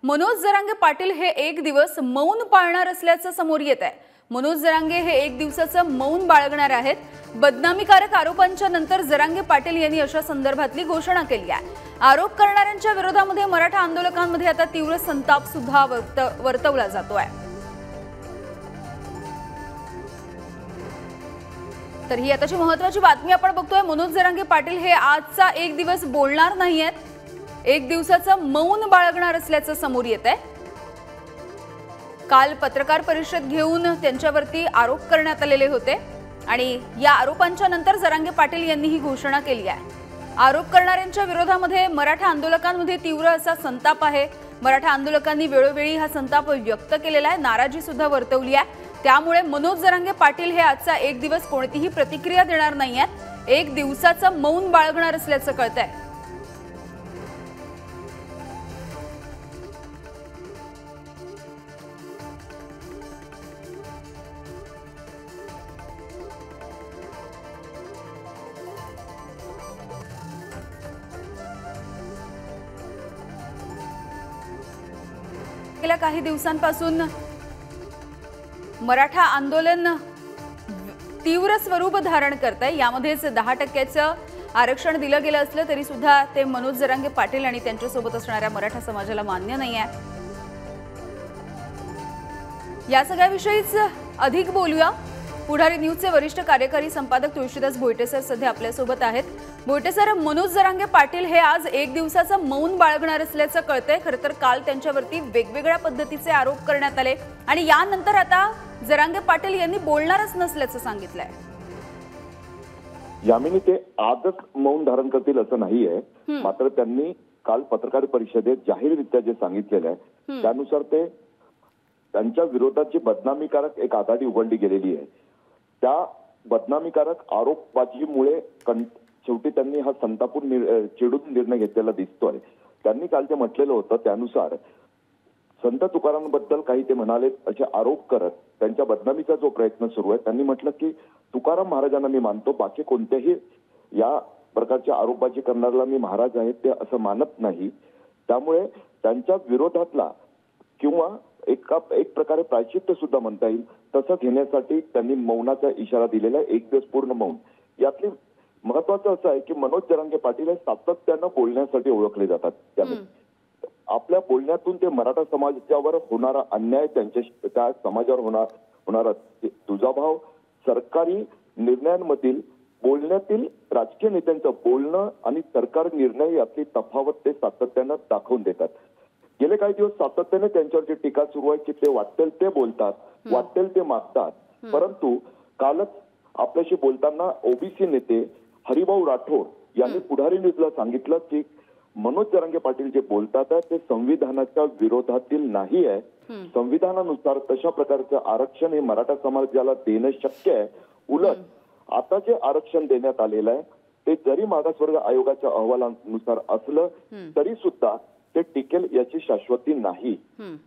मनोज जरांगे पाटील हे एक दिवस मौन पाळणार असल्याचं समोर येत आहे। मनोज जरांगे हे एक दिवसाचं मौन बाळगणार आहेत। बदनामीकारक आरोपांच्या नंतर जरांगे पाटील यांनी अशा संदर्भातली घोषणा केली आहे। आरोप करणाऱ्यांच्या विरोधामध्ये मराठा आंदोलकांमध्ये आता तीव्र संताप सुद्धा वर्तवला जातोय। तर ही आताची महत्त्वाची बातमी आपण बघतोय। मनोज जरांगे पाटील हे आजचा एक दिवस बोलणार नाहीयेत, एक दिवसाचं मौन बाळगणार असल्याचं समोर येत आहे। काल पत्रकार परिषद घेऊन त्यांच्यावरती आरोप करण्यात आलेले होते आणि या आरोपांच्या नंतर जरांगे पाटील यांनी ही घोषणा केली आहे। आरोप करणाऱ्यांच्या विरोधामध्ये मराठा आंदोलकांमध्ये तीव्र असा संताप आहे। मराठा आंदोलकांनी वेळोवेळी हा संताप व्यक्त केलेला आहे, नाराजी सुद्धा वर्तवली आहे। त्यामुळे मनोज जरांगे पाटील हे आजचा एक दिवस कोणतीही प्रतिक्रिया देणार नाहीयेत, एक दिवसाचं मौन बाळगणार असल्याचं कळतंय। गेल्या काही दिवसांपासून मराठा आंदोलन तीव्र स्वरूप धारण करतंय। यामध्येच 10% आरक्षण दिलं गेलं असलं तरी सुद्धा ते मनोज जरांगे पाटील आणि त्यांच्यासोबत असणाऱ्या मराठा समाजाला मान्य नाही आहे। या सगळ्याविषयीच अधिक बोलूया। पुढारी न्यूजचे वरिष्ठ कार्यकारी संपादक तुळशीदास भोईटे सर सध्या आपल्या सोबत आहेत। भोईटे सर, मनोज जरांगे पाटील हे आज एक दिवसाचं मौन बाळगणार असल्याचं कळतंय। खरं तर काल त्यांच्यावरती वेगवेगळ्या पद्धतीचे आरोप करण्यात आले आणि यानंतर आता जरांगे पाटील यांनी बोलणारच नसल्याचं सांगितलंय। यामिनी, ते आजच मौन धारण करतील असं नाहीये, मात्र त्यांनी काल पत्रकार परिषदेत जाहीररित्या जे सांगितलेलं आहे त्यानुसार ते त्यांच्या विरोधात जी बदनामीकारक एक आघाडी उघडली गेलेली आहे त्या बदनामीकारक आरोपबाजीमुळे शेवटी त्यांनी हा संतापून चिडून निर्णय घेतलेला दिसतोय। त्यांनी काल जे म्हटलेलं होतं त्यानुसार संत तुकारामांबद्दल काही ते म्हणाले असे आरोप करत त्यांच्या बदनामीचा जो प्रयत्न सुरू आहे, त्यांनी म्हटलं की तुकाराम महाराजांना मी मानतो, बाकी कोणत्याही या प्रकारच्या आरोपबाजी करणाऱ्याला मी महाराज आहेत ते असं मानत नाही। त्यामुळे त्यांच्या विरोधातला किंवा एक प्रकारे प्रायश्चित्त सुद्धा म्हणता येईल तसं घेण्यासाठी त्यांनी मौनाचा इशारा दिलेला आहे, एक दिवस पूर्ण मौन। यातली महत्वाचं असं आहे की मनोज जरांगे पाटील हे सातत्यानं बोलण्यासाठी ओळखले जातात। त्यामुळे आपल्या बोलण्यातून ते मराठा समाजावर होणारा अन्याय, त्या समाजावर होणारा दुजाभाव, सरकारी निर्णयांमधील बोलण्यातील राजकीय नेत्यांचं बोलणं आणि सरकारी निर्णय यातली तफावत ते सातत्यानं दाखवून देतात। गेले काही दिवस सातत्याने त्यांच्यावर जी टीका सुरू आहे की ते वाटेल ते बोलतात, वाटेल ते मागतात, परंतु कालच आपल्याशी बोलताना ओबीसी नेते हरिभाऊ राठोड यांनी पुढारी न्यूजला सांगितलं की मनोज जरांगे पाटील जे बोलतात ते संविधानाच्या विरोधातील नाही आहे। संविधानानुसार तशा प्रकारचं आरक्षण हे मराठा समाजाला देणं शक्य आहे। उलट आता जे आरक्षण देण्यात आलेलं आहे ते जरी मागासवर्ग आयोगाच्या अहवालानुसार असलं तरी सुद्धा ते टिकेल याची शाश्वती नाही।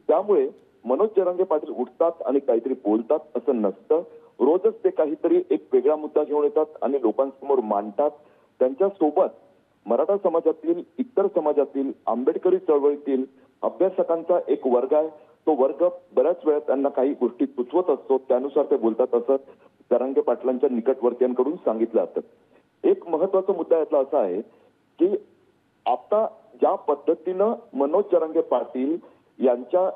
त्यामुळे मनोज जरांगे पाटील उठतात आणि काहीतरी बोलतात असं नसतं, रोजच ते काहीतरी एक वेगळा मुद्दा घेऊन येतात आणि लोकांसमोर मांडतात। त्यांच्या सोबत मराठा समाजातील, इतर समाजातील, आंबेडकरी चळवळीतील अभ्यासकांचा एक वर्ग आहे। तो वर्ग बऱ्याच वेळा त्यांना काही गोष्टी सुचवत असतो, त्यानुसार ते बोलतात असं जरांगे पाटलांच्या निकटवर्तीयांकडून सांगितलं जातं। एक महत्वाचा मुद्दा यातला असा आहे की आता ज्या पद्धतीनं मनोज जरांगे पाटील यांच्या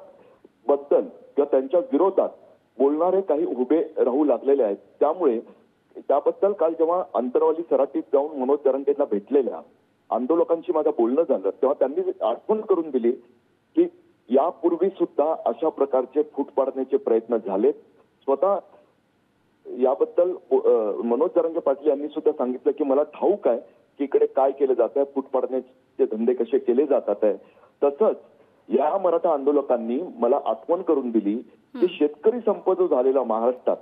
बद्दल किंवा त्यांच्या विरोधात बोलणारे काही उभे राहू लागलेले आहेत, त्यामुळे त्याबद्दल काल जेव्हा अंतरवाली सराटीत जाऊन मनोज जरांगेंना भेटलेल्या आंदोलकांशी माझं बोलणं झालं तेव्हा त्यांनी आठवण करून दिली की यापूर्वी सुद्धा अशा प्रकारचे फूट पाडण्याचे प्रयत्न झाले। स्वतः याबद्दल मनोज जरांगे पाटील यांनी सुद्धा सांगितलं की मला ठाऊक आहे की इकडे काय केलं जात आहे, फूट पाडण्याचे धंदे कसे केले जातात आहे। तसंच या मराठा आंदोलकांनी मला आठवण करून दिली की शेतकरी संप जो झालेला महाराष्ट्रात,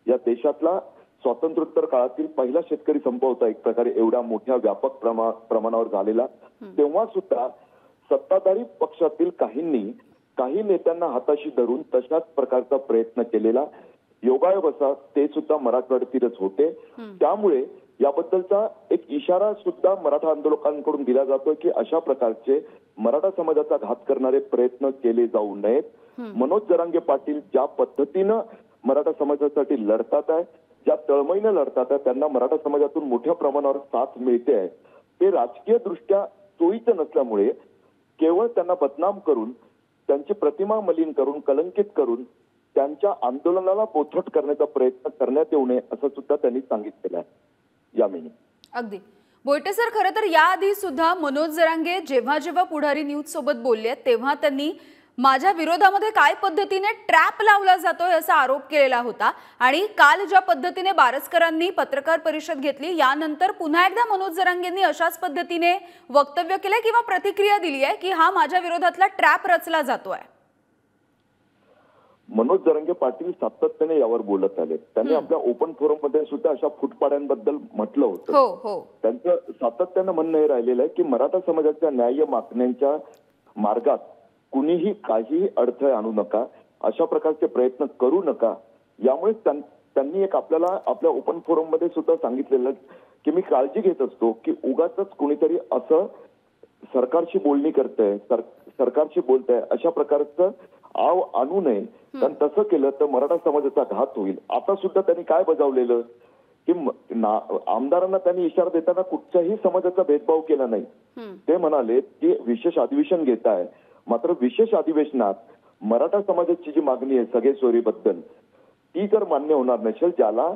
या देशातला स्वातंत्र्योत्तर काळातील पहिला शेतकरी संप होता एक प्रकारे, एवढ्या मोठ्या व्यापक प्रमाणावर झालेला, तेव्हा सुद्धा सत्ताधारी पक्षातील काही नेत्यांना हाताशी धरून तशाच प्रकारचा प्रयत्न केलेला। योगायोग असा ते सुद्धा मराठवाड्यातीलच होते। त्यामुळे याबद्दलचा एक इशारा सुद्धा मराठा आंदोलकांकडून दिला जातोय की अशा प्रकारचे मराठा समाजाचा घात करणारे प्रयत्न केले जाऊ नयेत. मनोज जरांगे पाटील ज्या पद्धतीनं मराठा समाजासाठी लढतात आहे, ज्या तळमळीनं लढतात आहे, त्यांना मराठा समाजातून मोठ्या प्रमाणावर साथ मिळते आहे. ते राजकीय दृष्ट्या सोयीचं नसल्यामुळे केवळ त्यांना बदनाम करून, त्यांची प्रतिमा मलिन करून, कलंकित करून त्यांच्या आंदोलनाला बोथट करण्याचा प्रयत्न करण्यात येऊ नये असं सुद्धा त्यांनी सांगितलेलं आहे. यामिनी अगदी बोयटे सर, खरं तर याआधी सुद्धा मनोज जरांगे जेव्हा जेव्हा पुढारी न्यूज सोबत बोलले तेव्हा त्यांनी माझ्या विरोधामध्ये काय पद्धतीने ट्रॅप लावला जातोय असा आरोप केलेला होता. आणि काल ज्या पद्धतीने बारसकरांनी पत्रकार परिषद घेतली यानंतर पुन्हा एकदा मनोज जरांगेंनी अशाच पद्धतीने वक्तव्य केलंय किंवा प्रतिक्रिया दिली आहे की हा माझ्या विरोधातला ट्रॅप रचला जातोय. मनोज जरांगे पाटील सातत्याने यावर बोलत आले. त्यांनी आपल्या ओपन फोरम मध्ये सुद्धा अशा फुटपाड्यांबद्दल म्हटलं होतं. त्यांचं सातत्यानं म्हणणं हे राहिलेलं आहे की मराठा समाजाच्या न्याय मागण्यांच्या मार्गात कुणीही काहीही अडथळे आणू नका, अशा प्रकारचे प्रयत्न करू नका. यामुळे त्यांनी एक आपल्याला आपल्या ओपन फोरम मध्ये सुद्धा सांगितलेलं की मी काळजी घेत असतो की उगाच कुणीतरी असं सरकारशी बोलणी करतंय, सरकारशी बोलतंय अशा प्रकारचं आव आणू नये, कारण तसं केलं तर मराठा समाजाचा घात होईल. आता सुद्धा त्यांनी काय बजावलेलं की आमदारांना त्यांनी इशारा देताना कुठच्याही समाजाचा भेदभाव केला नाही. ते म्हणाले की विशेष अधिवेशन घेत आहे, मात्र विशेष अधिवेशनात मराठा समाजाची जी मागणी आहे सगळे सोयरीबद्दल ती जर मान्य होणार नसेल, ज्याला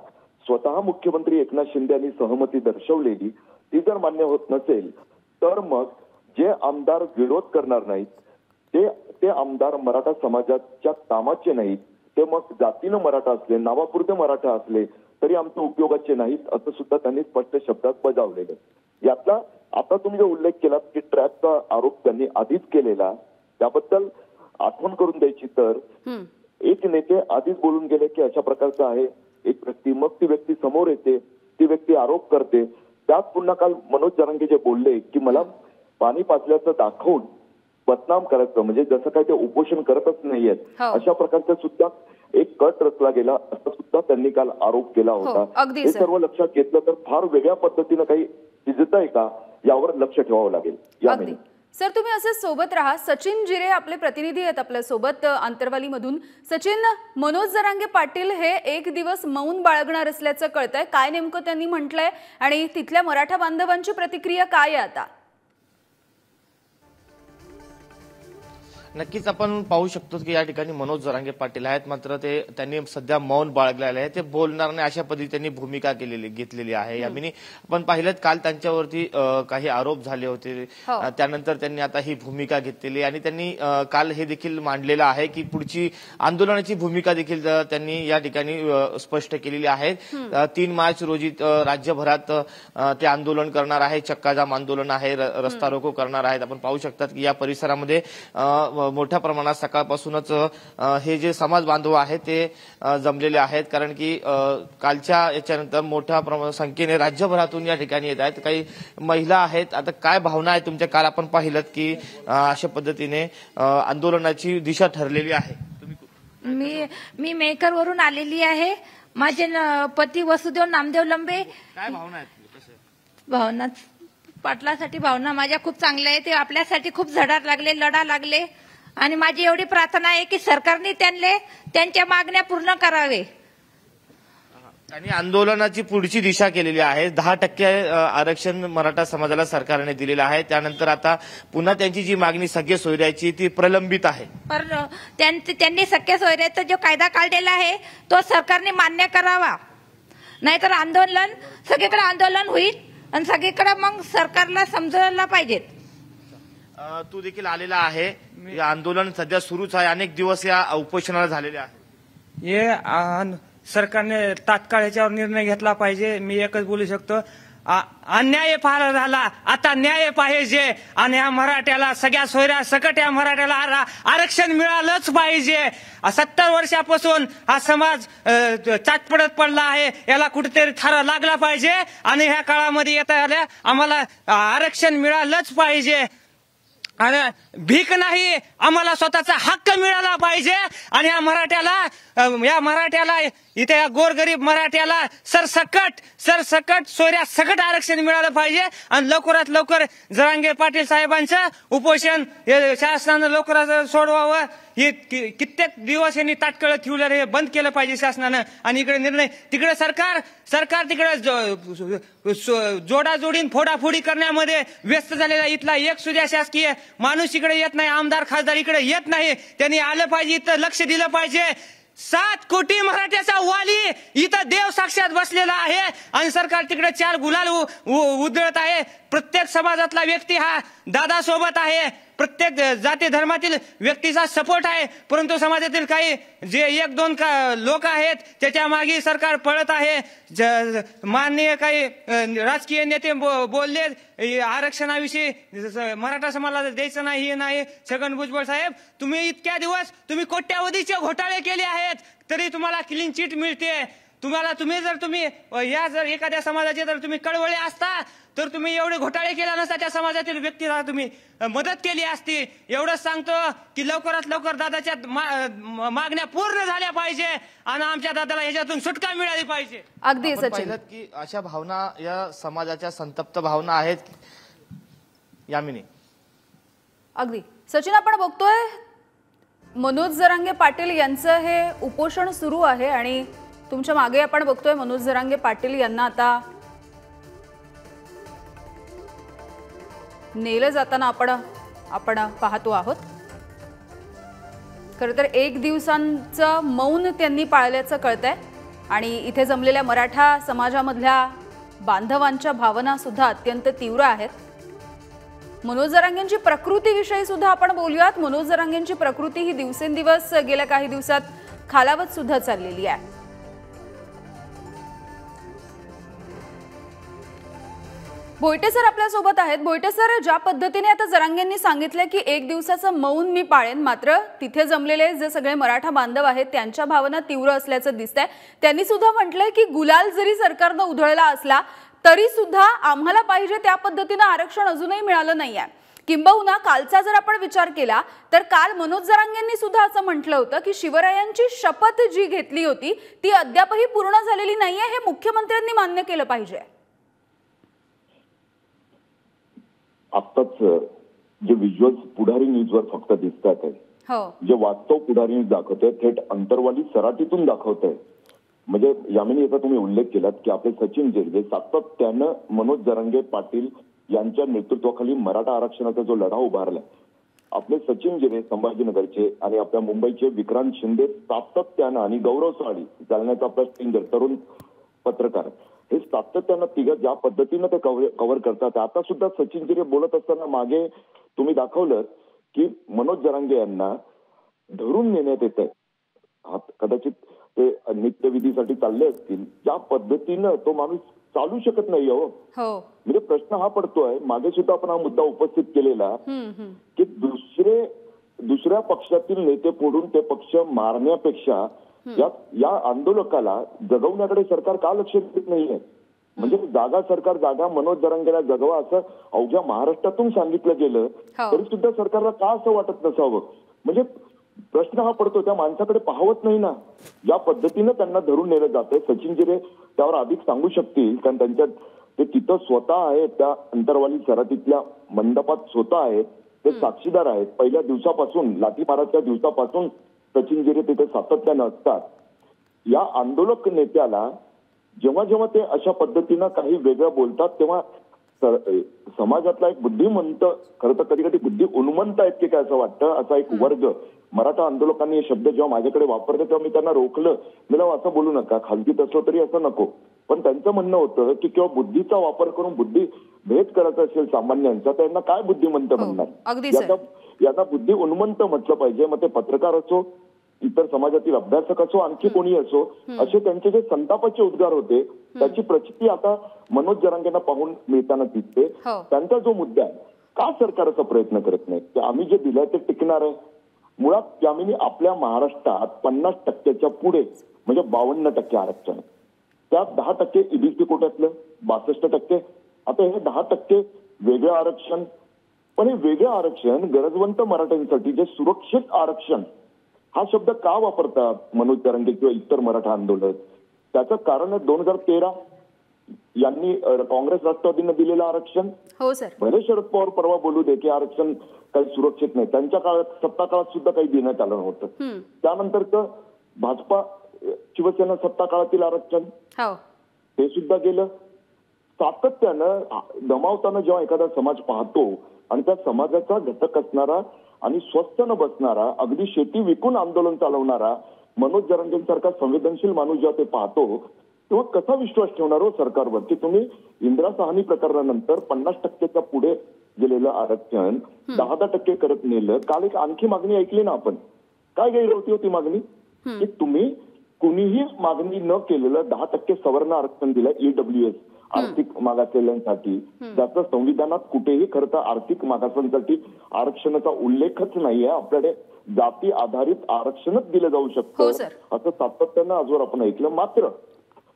स्वतः मुख्यमंत्री एकनाथ शिंदे यांनी सहमती दर्शवलेली ती जर मान्य होत नसेल तर मग जे आमदार विरोध करणार नाहीत ते आमदार मराठा समाजाच्या कामाचे नाहीत, ते मग जातीनं मराठा असले, नावापुरते मराठा असले तरी आमच्या उपयोगाचे नाहीत असं सुद्धा त्यांनी स्पष्ट शब्दात बजावलेलं. यातला आता तुम्ही जो उल्लेख केला की ट्रॅपचा आरोप त्यांनी आधीच केलेला, त्याबद्दल आठवण करून द्यायची तर एक नेते आधीच बोलून गेले की अशा प्रकारचं आहे एक व्यक्ती, मग ती व्यक्ती समोर येते, ती व्यक्ती आरोप करते. त्यात पुन्हा काल मनोज जरांगे जे बोलले की मला पाणी पाजल्याचं दाखवून बदनाम करायचं, म्हणजे जसं काय ते उपोषण करतच नाहीयेत अशा प्रकारचा सुद्धा एक कट रचला गेला असं सुद्धा त्यांनी काल आरोप केला होता. हे सर्व लक्षात घेतलं तर फार वेगळ्या पद्धतीनं काही दिसतंय का यावर लक्ष ठेवावं लागेल. सर, तुम्ही असं सोबत राहा. सचिन जिरे आपले प्रतिनिधी आहेत आपल्या सोबत अंतरवालीमधून. सचिन, मनोज जरांगे पाटील हे एक दिवस मौन बाळगणार असल्याचं कळतंय. काय नेमकं त्यांनी म्हटलंय आणि तिथल्या मराठा बांधवांची प्रतिक्रिया काय आहे आता? नक्कीच आपण पाहू शकतो की या ठिकाणी मनोज जरांगे पाटील आहेत, मात्र त्यांनी सध्या मौन बाळगलेलं आहे. ते बोलणार नाही अशा पद्धतीने त्यांनी भूमिका घेतलेली आहे. यामिनी आपण पाहिलं काल त्यांच्यावरती काही आरोप झाले होते, त्यानंतर त्यांनी आता ही भूमिका घेतलेली आणि त्यांनी काल हे देखील मांडलेलं आहे की पुढची आंदोलनाची भूमिका देखील त्यांनी या ठिकाणी स्पष्ट केलेली आहे. 3 मार्च रोजी राज्यभरात ते आंदोलन करणार आहे, चक्काजाम आंदोलन आहे, रस्ता रोको करणार आहेत. आपण पाहू शकतात की या परिसरामध्ये मोठ्या प्रमाणात सकाळपासूनच हे जे समाज बांधव आहेत ते जमलेले आहेत, कारण की कालच्या याच्यानंतर मोठ्या संख्येने राज्यभरातून या ठिकाणी येत आहेत. काही महिला आहेत. आता काय भावना आहे तुमच्या? काल आपण पाहिलं की अशा पद्धतीने आंदोलनाची दिशा ठरलेली आहे. मी मेकर वरून आलेली आहे. माझे पती वसुदेव नामदेव लंबे. काय भावना आहेत? भावना पाटलासाठी भावना माझ्या खूप चांगल्या आहे. ते आपल्यासाठी खूप लढा लागले आणि माझी एवढी प्रार्थना आहे की सरकारने त्यांच्या मागण्या पूर्ण करावे. आणि आंदोलनाची पुढची दिशा केलेली आहे. 10% आरक्षण मराठा समाजाला सरकारने दिलेलं आहे. त्यानंतर आता पुन्हा त्यांची जी मागणी सगळे सोयऱ्याची ती प्रलंबित आहे. पण त्यांनी सगळे सोयऱ्याचा जो कायदा काढलेला आहे तो सरकारने मान्य करावा, नाहीतर सगळीकडे आंदोलन होईल आणि सगळीकडे मग सरकारला समजायला पाहिजेत. तू देखील आलेला आहे. आंदोलन सध्या सुरूच आहे. अनेक दिवस या उपोषणाला झालेले आहे. सरकारने तात्काळ याच्यावर निर्णय घेतला पाहिजे. मी एकच बोलू शकतो, अन्याय फार झाला, आता न्याय पाहिजे आणि या मराठ्याला सगळ्या सोयऱ्या सकट या मराठ्याला आरक्षण मिळालंच पाहिजे. 70 वर्षापासून हा समाज चाटपडत पडला आहे, याला कुठेतरी थारा लागला पाहिजे आणि ह्या काळामध्ये येता आल्या आम्हाला आरक्षण मिळालंच पाहिजे. आणि भीक नाही, आम्हाला स्वतःचा हक्क मिळाला पाहिजे. आणि या मराठ्याला इथे या गोरगरीब मराठ्याला सरसकट सोयऱ्यासकट आरक्षण मिळालं पाहिजे. आणि लवकरात लवकर जरांगे पाटील साहेबांचं उपोषण शासनानं लवकरात सोडवावं. हे कित्येक दिवस यांनी ताटकळत ठेवलं, हे बंद केलं पाहिजे शासनानं. आणि इकडे निर्णय, तिकडे सरकार तिकडे जोडाजोडीन फोडाफोडी करण्यामध्ये व्यस्त झालेला इथला एक सुद्धा शासकीय माणूस इकडे येत नाही, आमदार खासदार इकडे येत नाही. त्यांनी आलं पाहिजे, इथं लक्ष दिलं पाहिजे. 7 कोटी मराठ्याचा वाली इथं देव साक्षात बसलेला आहे आणि सरकार तिकडे 4 गुलाल उधळत आहे. प्रत्येक समाजातला व्यक्ती हा दादा सोबत आहे, प्रत्येक जाती धर्मातील व्यक्तीचा सपोर्ट आहे. परंतु समाजातील काही जे 1-2 लोक आहेत त्याच्या मागे सरकार पळत आहे. माननीय काही राजकीय नेते बोलले आरक्षणाविषयी, मराठा समाजाला द्यायचं नाही, हे नाही. छगन भुजबळ साहेब, तुम्ही इतक्या दिवस तुम्ही कोट्यावधीचे घोटाळे केले आहेत, तरी तुम्हाला क्लीन चिट मिळते. जर एखाद्या समाजाचे जर तुम्ही कळवळे असता तर तुम्ही एवढे घोटाळे केला नसता, त्या समाजातील व्यक्तीला तुम्ही मदत केली असती. एवढंच सांगतो की लवकरात लवकर दादाच्या मागण्या पूर्ण झाल्या पाहिजे आणि आमच्या दादाला ह्याच्यातून सुटका मिळाली पाहिजे. अगदी आपण पाहिलं की अशा भावना या समाजाच्या संतप्त भावना आहेत. यामिनी, अगदी सचिन, आपण बघतोय मनोज जरांगे पाटील यांचं हे उपोषण सुरू आहे आणि तुमच्या मागे आपण बघतोय मनोज जरांगे पाटील यांना आता नेलं जाताना आपण पाहतो आहोत. खरं तर 1 दिवसांचं मौन त्यांनी पाळल्याचं कळतंय आणि इथे जमलेल्या मराठा समाजामधल्या बांधवांच्या भावना सुद्धा अत्यंत तीव्र आहेत. मनोज जरांगेंची प्रकृतीविषयी सुद्धा आपण बोलूयात. मनोज जरांगेंची प्रकृती ही दिवसेंदिवस गेल्या काही दिवसात खालावत सुद्धा चाललेली आहे. भोईटे सर आपल्या सोबत आहेत. भोईटे सर, ज्या पद्धतीने आता जरांगेंनी सांगितलं की 1 दिवसाचं मौन मी पाळेन, मात्र तिथे जमलेले जे सगळे मराठा बांधव आहेत त्यांच्या भावना तीव्र असल्याचं दिसतंय. त्यांनी सुद्धा म्हटलंय की गुलाल जरी सरकारनं उधळला असला तरी सुद्धा आम्हाला पाहिजे त्या पद्धतीनं आरक्षण अजूनही मिळालं नाहीये. किंबहुना कालचा जर आपण विचार केला तर काल मनोज जरांगेंनी सुद्धा असं म्हटलं होतं की शिवरायांची शपथ जी घेतली होती ती अद्यापही पूर्ण झालेली नाहीये, हे मुख्यमंत्र्यांनी मान्य केलं पाहिजे. आत्ताच जे व्हिज्युअल्स पुढारी न्यूजवर फक्त दिसतात आहे, जे वास्तव पुढारी न्यूज दाखवतंय, थेट अंतरवाली सराटीतून दाखवतंय. म्हणजे यामिनी, याचा तुम्ही उल्लेख केलात की आपले सचिन जेरगे सातत्यानं मनोज जरांगे पाटील यांच्या नेतृत्वाखाली मराठा आरक्षणाचा जो लढा उभारलाय, आपले सचिन जेरगे संभाजीनगरचे आणि आपल्या मुंबईचे विक्रांत शिंदे सातत्यानं, आणि गौरव साळी जालन्याचा आपला स्टिंगर तरुण पत्रकार, हे सातत्यानं तिघं ज्या पद्धतीनं ते कव्हर करतात. आता सुद्धा सचिन जेरगे बोलत असताना मागे तुम्ही दाखवलं की मनोज जरांगे यांना धरून नेण्यात येत आहे. कदाचित ते नित्यविधीसाठी चालले असतील. ज्या पद्धतीनं तो माणूस चालू शकत नाही हो. म्हणजे प्रश्न हा पडतोय, मागे सुद्धा आपण हा मुद्दा उपस्थित केलेला की दुसऱ्या पक्षातील नेते फोडून ते पक्ष मारण्यापेक्षा या आंदोलकाला जगवण्याकडे सरकार का लक्ष देत नाहीये. म्हणजे जागा मनोज जरांगेला जगवा असं अवघ्या महाराष्ट्रातून सांगितलं गेलं तरी सुद्धा सरकारला का असं वाटत नसावं. म्हणजे प्रश्न हा पडतो, त्या माणसाकडे पाहवत नाही ना. या पद्धतीनं त्यांना धरून नेलं जातंय. सचिन जिरे त्यावर अधिक सांगू शकतील, कारण त्यांच्या ते तिथं स्वतः आहेत, त्या अंतरवाली सराटीतल्या मंडपात स्वतः आहेत, ते साक्षीदार आहेत. पहिल्या दिवसापासून, लाठीमाराच्या दिवसापासून सचिन जिरे तिथे सातत्यानं असतात. या आंदोलक नेत्याला जेव्हा जेव्हा ते अशा पद्धतीनं काही वेगळं बोलतात तेव्हा समाजातला एक बुद्धिमंत, खरं तर कधी कधी बुद्धी उन्मंत आहेत की काय असं वाटतं, असा एक वर्ग मराठा आंदोलकांनी हे शब्द जेव्हा माझ्याकडे वापरले तेव्हा मी त्यांना रोखलं. मला असं बोलू नका, खालतीत असलो तरी असं नको. पण त्यांचं म्हणणं होतं की किंवा बुद्धीचा वापर करून बुद्धी भेद करायचा असेल सामान्यांचा, तर यांना काय बुद्धिमंत म्हणणार, यांना बुद्धी उन्मंत म्हटलं पाहिजे. मग ते पत्रकार असो, इतर समाजातील अभ्यासक असो, आणखी कोणी असो, असे त्यांचे जे संतापाचे उद्गार होते त्याची प्रचिती आता मनोज जरांगेंना पाहून मिळताना दिसते. त्यांचा जो मुद्दा आहे, का सरकार असा प्रयत्न करत नाही की आम्ही जे दिलंय ते टिकणार आहे. मुळात त्यामिनी आपल्या महाराष्ट्रात 50% पुढे म्हणजे 52% आरक्षण, त्यात 10% ईबीसी कोट्यातलं, 62%. आता हे 10% वेगळं आरक्षण पण हे वेगळं आरक्षण गरजवंत मराठ्यांसाठी जे सुरक्षित आरक्षण हा शब्द का वापरतात मनोज जरांगे किंवा इतर मराठा आंदोलक? त्याचं कारण आहे 2013 यांनी काँग्रेस राष्ट्रवादीनं दिलेलं आरक्षण. हो सर. भले शरद पवार परवा बोलू दे की आरक्षण काही सुरक्षित नाही, त्यांच्या काळात सत्ता काळात सुद्धा काही देण्यात आलं नव्हतं. त्यानंतरचं भाजपा शिवसेना सत्ता काळातील आरक्षण ते सुद्धा गेलं. सातत्यानं गमावताना जेव्हा एखादा समाज पाहतो आणि त्या समाजाचा घटक असणारा आणि स्वस्थ न बसणारा, अगदी शेती विकून आंदोलन चालवणारा मनोज जरांगेंसारखा संवेदनशील माणूस जेव्हा ते पाहतो तेव्हा कसा विश्वास ठेवणार हो सरकारवर की तुम्ही इंदिरा साहनी प्रकरणानंतर 50% पुढे गेलेलं आरक्षण 10% करत नेलं. काल एक आणखी मागणी ऐकली ना आपण, काय गैर होती मागणी की तुम्ही कुणीही मागणी न केलेलं 10% सवर्ण आरक्षण दिलं EWS आर्थिक मागासलेल्यांसाठी, ज्याचं संविधानात कुठेही खरं तर आर्थिक मागासांसाठी आरक्षणाचा उल्लेखच नाहीये. आपल्याकडे जाती आधारित आरक्षणच दिलं जाऊ शकतं असं सातत्यानं आजवर आपण ऐकलं. मात्र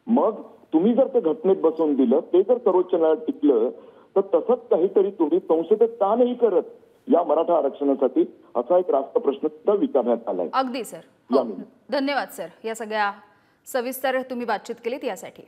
मग तुम्ही जर ते घटनेत बसवून दिलं, ते जर सर्वोच्च न्यायालयात टिकलं तर तसंच काहीतरी तुम्ही संसदेत का नाही करत या मराठा आरक्षणासाठी, असा एक रास्त प्रश्न सुद्धा विचारण्यात आलाय. अगदी सर. धन्यवाद सर, या सगळ्या सविस्तर तुम्ही बातचीत केलीत यासाठी.